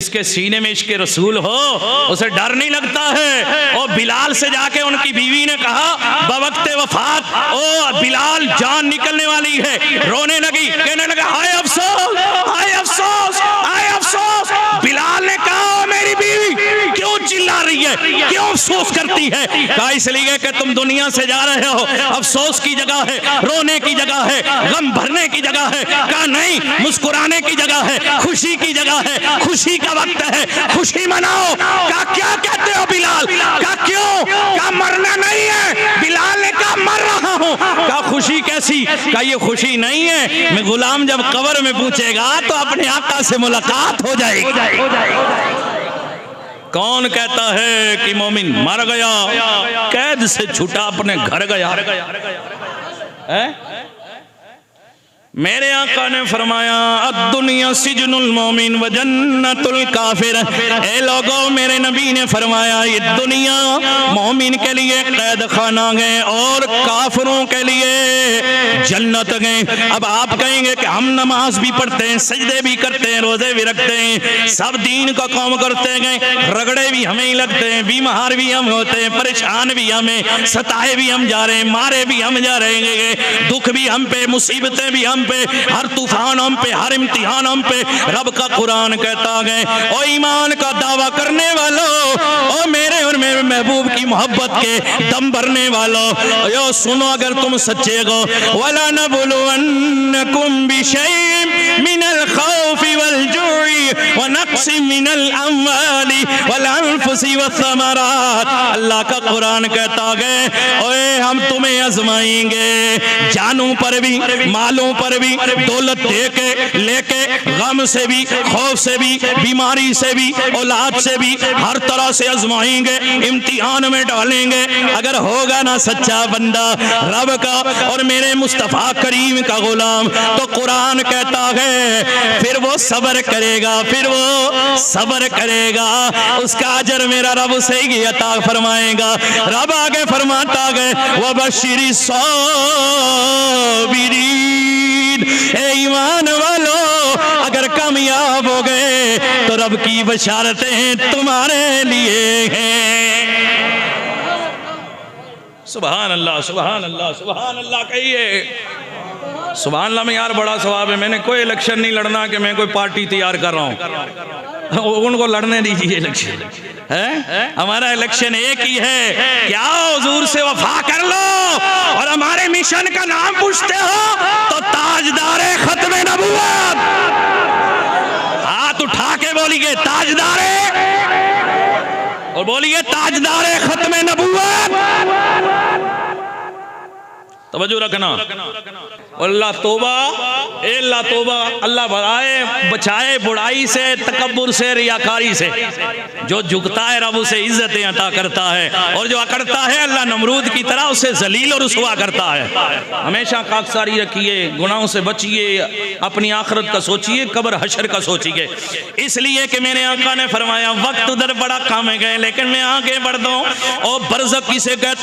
जिसके सीने में इश्क रसूल हो उसे डर नहीं लगता है। और बिलाल से जाके उनकी बीवी ने कहा बवक्ते वफात, ओ बिलाल जान निकलने वाली है। रोने लगी, कहने लगा हाय अफसोस, हाय अफसोस, हाय अफसोस। बिलाल ने कहा मेरी बीवी क्यों चिल्ला रही है, क्यों अफसोस करती है? कहा इसलिए कि तुम दुनिया से जा रहे हो, अफसोस की जगह है, रोने की जगह है, गम भरने की जगह है। कहा नहीं, मुस्कुराने की जगह है, खुशी की जगह है, खुशी का वक्त है, खुशी मनाओ। कहा क्या कहते हो बिलाल? कहा क्यों? कहा मरना नहीं है। बिलाल ने कहा मर रहा हूं। कहा खुशी कैसी? कहा ये खुशी नहीं है, मैं गुलाम जब कब्र में पूछेगा तो अपने आका से मुलाकात हो जाएगी। कौन कहता है कि मोमिन मर गया, कैद से छूटा, अपने घर गया है? मेरे आका ने फरमाया अद्दुनिया सिजनुल मोमिन व जन्नतुल काफिर। ए लोगों, मेरे नबी ने फरमाया ये दुनिया मोमिन के लिए कैद खाना है और काफिरों के लिए जन्नत है। अब आप कहेंगे कि हम नमाज भी पढ़ते हैं, सजदे भी करते हैं, रोजे भी रखते हैं, सब दीन का काम करते हैं, रगड़े भी हमें ही लगते हैं, बीमार भी हम होते हैं, परेशान भी हमें, सताए भी हम जा रहे हैं, मारे भी हम जा रहे हैं, दुख भी हम पे, मुसीबतें भी हम पे, हर तूफान हम पे, हर इम्तिहान हम पे। रब का कुरान कहता है ओ ईमान का दावा करने वालों, ओ मेरे और मेरे महबूब की मोहब्बत के दम भरने वालों, यो सुनो अगर तुम सच्चे हो, वला नबलुवन्नकुम बिशैइन मिनल खौफि वल जुई व नक्सिम मिनल अम्वाली वल अनफुसी वस्समरात। अल्लाह का कुरान कहता है ओए हम तुम्हें आजमाएंगे, जानों पर भी, मालों पर भी, दौलत दे के लेके, गम से भी, खौफ से भी, बीमारी से भी, औलाद से भी, हर तरह से आजमाएंगे, इम्तिहान में डालेंगे। अगर होगा ना सच्चा बंदा रब का और मेरे मुस्तफा करीम का गुलाम, तो कुरान कहता है फिर वो सब्र करेगा, फिर वो सब्र करेगा, उसका अजर मेरा रब उसे ही अता फरमाएगा। रब आगे फरमाता है वबशिरी साबिरीन, ए ईमान वालों अगर कामयाब हो गए तो रब की बशारतें तुम्हारे लिए हैं। सुभान अल्लाह, सुभान अल्लाह, सुभान अल्लाह कहिए। सुभान अल्लाह में यार बड़ा सवाब है। मैंने कोई इलेक्शन नहीं लड़ना कि मैं कोई पार्टी तैयार कर रहा हूँ, उनको लड़ने दीजिए इलेक्शन है। हमारा इलेक्शन एक ही है, क्या हुजूर से वफा कर लो और हमारे मिशन का नाम पूछते हो तो ताजदारे खत्मे नबूवत, हाथ उठा के बोलिए ताजदारे, और बोलिए ताजदारे खत्मे नबूवत। तवज्जो रखना। अल्लाह तौबा, अल्लाह तौबा, अल्लाह बढ़ाए बचाए बुराई से, तकब्बुर से, रियाकारी से। जो झुकता है रब उसे इज्जतें अता करता है, और जो अकड़ता है अल्लाह नमरूद की तरह उसे जलील और रुसवा करता है। हमेशा खाकसारी रखिए, गुनाहों से बचिए, अपनी आखिरत का सोचिए, कब्र हशर का सोचिए। इसलिए कि मेरे आका ने फरमाया वक्त उधर बड़ा कम है गए, लेकिन मैं आगे बढ़ दूं और बरज़ख किसे कहते